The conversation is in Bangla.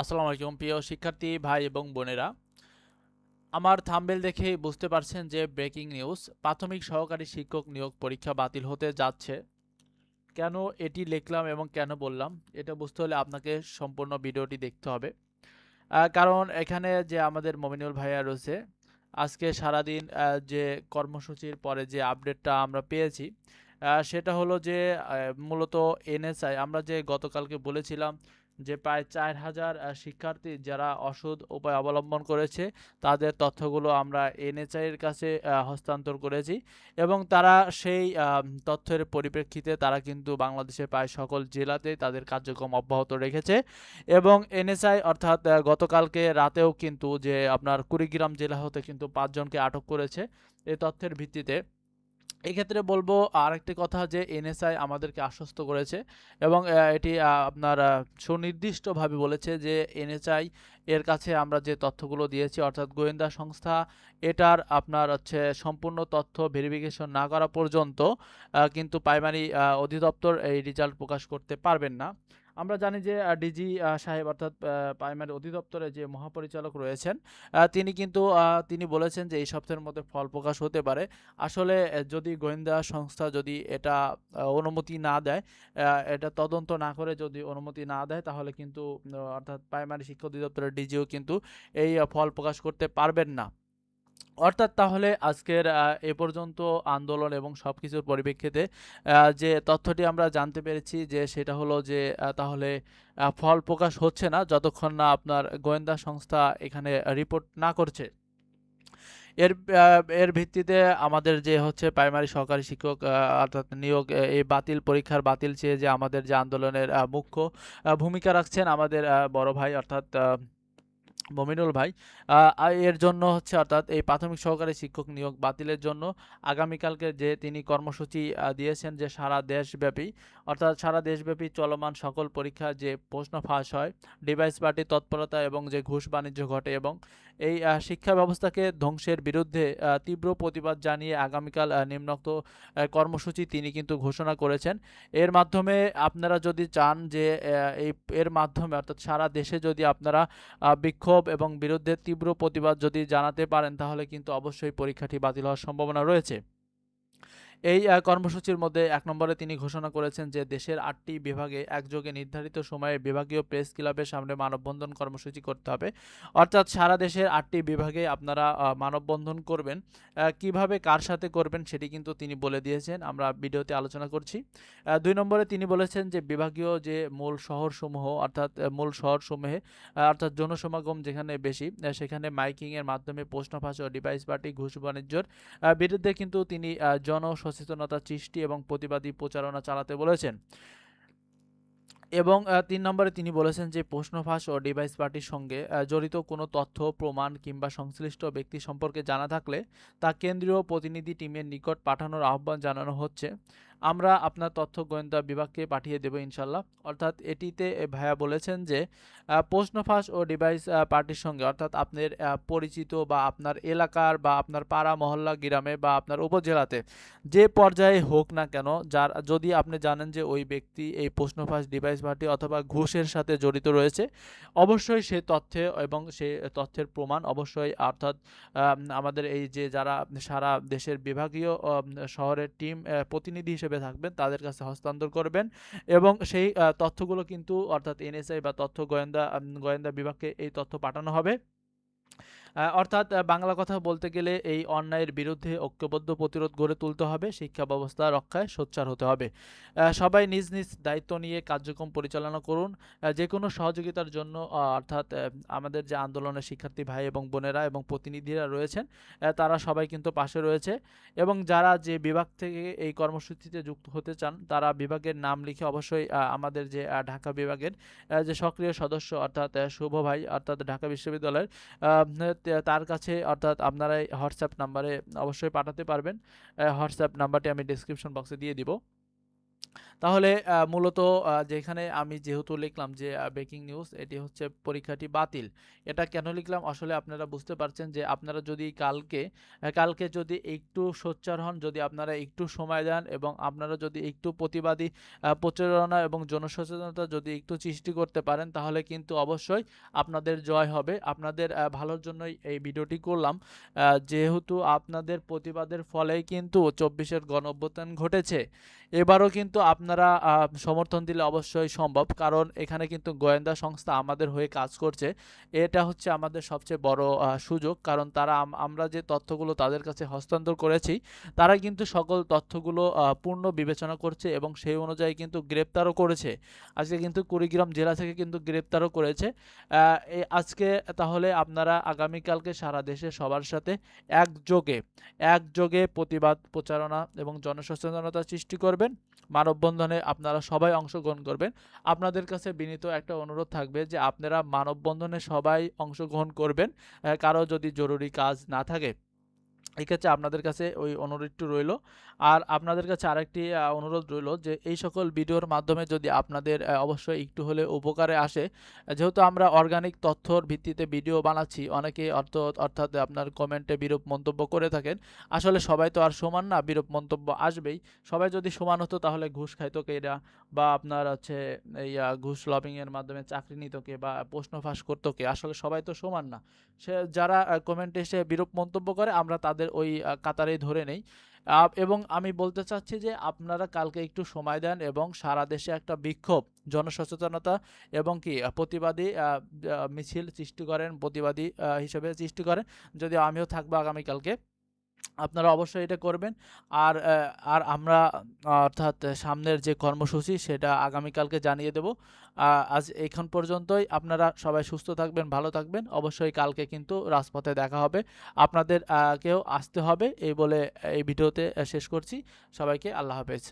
আসসালামু আলাইকুম প্রিয় শিক্ষার্থী ভাই এবং বোনেরা। আমার থাম্বনেল দেখেই বুঝতে পারছেন যে ব্রেকিং নিউজ, প্রাথমিক সহকারী শিক্ষক নিয়োগ পরীক্ষা বাতিল হতে যাচ্ছে। কেন এটি লিখলাম এবং কেন বললাম, এটা বুঝতে হলে আপনাকে সম্পূর্ণ ভিডিওটি দেখতে হবে। কারণ এখানে যে আমাদের মমিনুল ভাইয়া রয়েছে, আজকে সারাদিন যে কর্মসূচির পরে যে আপডেটটা আমরা পেয়েছি, সেটা হলো যে মূলত এনএসআই, আমরা যে গতকালকে বলেছিলাম যে প্রায় 4,000 শিক্ষার্থী যারা অসৎ উপায় অবলম্বন করেছে, তাদের তথ্যগুলো আমরা এনএসআই এর কাছে হস্তান্তর করেছি। এবং তারা সেই তথ্যের পরিপ্রেক্ষিতে তারা কিন্তু বাংলাদেশের প্রায় সকল জেলাতেই তাদের কার্যক্রম অব্যাহত রেখেছে। এবং এনএসআই অর্থাৎ গতকালকে রাতেও কিন্তু যে আপনার কুড়িগ্রাম জেলা হতে কিন্তু 5 জনকে আটক করেছে এই তথ্যের ভিত্তিতে। এক্ষেত্রে বলবো আরেকটি কথা যে এনএসআই আমাদেরকে আশ্বস্ত করেছে এবং এটি আপনার সুনির্দিষ্টভাবে বলেছে যে এনএসআই এর কাছে আমরা যে তথ্যগুলো দিয়েছি, অর্থাৎ গোয়েন্দা সংস্থা এটার আপনার হচ্ছে সম্পূর্ণ তথ্য ভেরিফিকেশন না করা পর্যন্ত কিন্তু প্রাইমারি অধিদপ্তর এই রেজাল্ট প্রকাশ করতে পারবেন না। আমরা জানি যে ডিজি সাহেব অর্থাৎ প্রাইমারি অধিদপ্তরে যে মহাপরিচালক রয়েছেন, তিনি কিন্তু তিনি বলেছেন যে এই সপ্তাহের মধ্যে ফল প্রকাশ হতে পারে। আসলে যদি গোয়েন্দা সংস্থা যদি এটা অনুমতি না দেয়, এটা তদন্ত না করে যদি অনুমতি না দেয়, তাহলে কিন্তু অর্থাৎ প্রাইমারি শিক্ষা অধিদপ্তরের ডিজিও কিন্তু এই ফল প্রকাশ করতে পারবেন না। অর্থাৎ তাহলে আজকের এ পর্যন্ত আন্দোলন এবং সবকিছুর পরিপ্রেক্ষিতে যে তথ্যটি আমরা জানতে পেরেছি যে সেটা হলো যে তাহলে ফল প্রকাশ হচ্ছে না যতক্ষণ না আপনার গোয়েন্দা সংস্থা এখানে রিপোর্ট না করছে। এর ভিত্তিতে আমাদের যে হচ্ছে প্রাইমারি সহকারী শিক্ষক অর্থাৎ নিয়োগ, এই বাতিল পরীক্ষার বাতিল চেয়ে যে আমাদের যে আন্দোলনের মুখ্য ভূমিকা রাখছেন আমাদের বড় ভাই অর্থাৎ মমিনুল ভাই, এর জন্য হচ্ছে অর্থাৎ এই প্রাথমিক সহকারী শিক্ষক নিয়োগ বাতিলের জন্য আগামীকালকে যে তিনি কর্মসূচি দিয়েছেন যে সারা দেশব্যাপী, অর্থাৎ সারা দেশব্যাপী চলমান সকল পরীক্ষা যে প্রশ্ন ফাঁস হয়, ডিভাইস পার্টি তৎপরতা এবং যে ঘুষ বাণিজ্য ঘটে এবং এই শিক্ষা ব্যবস্থাকে ধ্বংসের বিরুদ্ধে তীব্র প্রতিবাদ জানিয়ে আগামীকাল নিম্নোক্ত কর্মসূচি তিনি কিন্তু ঘোষণা করেছেন। এর মাধ্যমে আপনারা যদি চান যে এই এর মাধ্যমে অর্থাৎ সারা দেশে যদি আপনারা বিক্ষোভ এবং বিরুদ্ধে তীব্র প্রতিবাদ যদি জানাতে পারেন, তাহলে কিন্তু অবশ্যই পরীক্ষাটি বাতিল হওয়ার সম্ভাবনা রয়েছে। এই কর্মসূচির মধ্যে ১ নম্বরে তিনি ঘোষণা করেছেন যে দেশের ৮টি বিভাগে একযোগে নির্ধারিত সময়ে বিভাগীয় প্রেস ক্লাবের সামনে মানববন্ধন কর্মসূচি করতে হবে। অর্থাৎ সারা দেশের ৮টি বিভাগে আপনারা মানববন্ধন করবেন। কিভাবে কার সাথে করবেন সেটি কিন্তু তিনি বলে দিয়েছেন। আমরা ভিডিওতে আলোচনা করছি। ২ নম্বরে তিনি বলেছেন যে বিভাগীয় যে মূল শহরসমূহ অর্থাৎ মূল শহরসমূহে অর্থাৎ জনসমাগম যেখানে বেশি, সেখানে মাইকিং এর মাধ্যমে প্রশ্ন ফাঁস ও ডিভাইস পার্টি ঘুষ বাণিজ্যর বিরুদ্ধে কিন্তু তিনি জনসচেতনতা সৃষ্টি এবং প্রতিবাদী প্রচারণা চালাতে বলেছেন। এবং ৩ নম্বরে তিনি বলেছেন যে প্রশ্ন ফাঁস ও ডিভাইস পার্টির সঙ্গে জড়িত কোনো তথ্য, প্রমাণ কিংবা সংশ্লিষ্ট ব্যক্তি সম্পর্কে জানা থাকলে তা কেন্দ্রীয় প্রতিনিধি টিমের নিকট পাঠানোর আহ্বান জানানো হচ্ছে। আমরা আপনার তথ্য গোয়েন্দা বিভাগকে পাঠিয়ে দেব ইনশাল্লাহ। অর্থাৎ এটিতে ভাইয়া বলেছেন যে প্রশ্ন ফাঁস ও ডিভাইস পার্টির সঙ্গে অর্থাৎ আপনার পরিচিত বা আপনার এলাকার বা আপনার পাড়া মহল্লা গ্রামে বা আপনার উপজেলাতে যে পর্যায়ে হোক না কেন, যার যদি আপনি জানেন যে ওই ব্যক্তি এই প্রশ্ন ফাঁস ডিভাইস পার্টি অথবা ঘুষের সাথে জড়িত রয়েছে, অবশ্যই সে তথ্যে এবং সে তথ্যের প্রমাণ অবশ্যই অর্থাৎ আমাদের এই যে যারা সারা দেশের বিভাগীয় শহরের টিম প্রতিনিধি হিসেবে থাকবেন তাদের কাছে হস্তান্তর করবেন। এবং সেই তথ্যগুলো কিন্তু অর্থাৎ এনএসআই বা তথ্য গোয়েন্দা বিভাগকে এই তথ্য পাঠানো হবে। অর্থাৎ বাংলা কথা বলতে গেলে এই অন্যায়ের বিরুদ্ধে ঐক্যবদ্ধ প্রতিরোধ গড়ে তুলতে হবে, শিক্ষা ব্যবস্থা রক্ষায় সোচ্চার হতে হবে। সবাই নিজ নিজ দায়িত্ব নিয়ে কার্যক্রম পরিচালনা করুন। যে কোনো সহযোগিতার জন্য অর্থাৎ আমাদের যে আন্দোলনের শিক্ষার্থী ভাই এবং বোনেরা এবং প্রতিনিধিরা রয়েছেন, তারা সবাই কিন্তু পাশে রয়েছে। এবং যারা যে বিভাগ থেকে এই কর্মসূচিতে যুক্ত হতে চান, তারা বিভাগের নাম লিখে অবশ্যই আমাদের যে ঢাকা বিভাগের যে সক্রিয় সদস্য অর্থাৎ শুভ ভাই অর্থাৎ ঢাকা বিশ্ববিদ্যালয়ের তার কাছে অর্থাৎ আপনারা এই হোয়াটসঅ্যাপ নাম্বারে অবশ্যই পাঠাতে পারবেন। হোয়াটসঅ্যাপ নাম্বারটি আমি ডেসক্রিপশন বক্সে দিয়ে দিব। তাহলে মূলত যেখানে আমি যেহেতু লিখলাম যে ব্রেকিং নিউজ, এটি হচ্ছে পরীক্ষাটি বাতিল। এটা কেন লিখলাম আসলে আপনারা বুঝতে পারছেন যে আপনারা যদি কালকে যদি একটু সোচ্চার হন, যদি আপনারা একটু সময় দেন এবং আপনারা যদি একটু প্রতিবাদী প্রচারণা এবং জনসচেতনতা যদি একটু সৃষ্টি করতে পারেন, তাহলে কিন্তু অবশ্যই আপনাদের জয় হবে। আপনাদের ভালোর জন্যই এই ভিডিওটি করলাম। যেহেতু আপনাদের প্রতিবাদের ফলেই কিন্তু ২৪-এর গণঅভ্যুত্থান ঘটেছে। এবারও কিন্তু আপনারা সমর্থন দিলে অবশ্যই সম্ভব, কারণ এখানে কিন্তু গোয়েন্দা সংস্থা আমাদের হয়ে কাজ করছে। এটা হচ্ছে আমাদের সবচেয়ে বড় সুযোগ, কারণ তারা আমরা যে তথ্যগুলো তাদের কাছে হস্তান্তর করেছি, তারা কিন্তু সকল তথ্যগুলো পূর্ণ বিবেচনা করছে এবং সেই অনুযায়ী কিন্তু গ্রেপ্তারও করেছে। আজকে কিন্তু কুড়িগ্রাম জেলা থেকে কিন্তু গ্রেপ্তারও করেছে। আজকে তাহলে আপনারা আগামীকালকে সারা দেশে সবার সাথে একযোগে প্রতিবাদ প্রচারণা এবং জনসচেতনতা সৃষ্টি করবেন। মানববন্ধনে আপনারা সবাই অংশগ্রহণ করবেন। আপনাদের কাছে বিনীত একটা অনুরোধ থাকবে যে আপনারা মানববন্ধনে সবাই অংশগ্রহণ করবেন, কারো যদি জরুরি কাজ না থাকে। এক্ষেত্রে আপনাদের কাছে ওই অনুরোধটি রইল। আর আপনাদের কাছে আরেকটি অনুরোধ রইল যে এই সকল ভিডিওর মাধ্যমে যদি আপনাদের অবশ্যই একটু হলে উপকারে আসে, যেহেতু আমরা অর্গানিক তথ্যর ভিত্তিতে ভিডিও বানাচ্ছি, অনেকে অর্থাৎ আপনার কমেন্টে বিরূপ মন্তব্য করে থাকেন। আসলে সবাই তো আর সমান না, বিরূপ মন্তব্য আসবেই। সবাই যদি সমান হতো তাহলে ঘুষ খাইতো কে এরা, বা আপনার হচ্ছে এই ঘুষ লবিংয়ের মাধ্যমে চাকরি নিত কে, বা প্রশ্ন ফাঁস করতো কে? আসলে সবাই তো সমান না। যারা কমেন্টে এসে বিরূপ মন্তব্য করে আমরা তাদের ওই কাতারেই ধরে নেই। এবং আমি বলতে চাচ্ছি যে আপনারা কালকে একটু সময় দেন এবং সারা দেশে একটা বিক্ষোভ, জনসচেতনতা এবং কি প্রতিবাদী মিছিল সৃষ্টি করেন, প্রতিবাদী হিসেবে সৃষ্টি করেন। যদিও আমিও থাকবো আগামীকালকে। আপনারা অবশ্যই এটা করবেন। আর আমরা অর্থাৎ সামনের যে কর্মসূচি সেটা আগামীকালকে জানিয়ে দেব। আজ এইখান পর্যন্তই। আপনারা সবাই সুস্থ থাকবেন, ভালো থাকবেন। অবশ্যই কালকে কিন্তু রাজপথে দেখা হবে। আপনাদের কেউ আসতে হবে এই বলে এই ভিডিওতে শেষ করছি। সবাইকে আল্লাহ হাফেজ।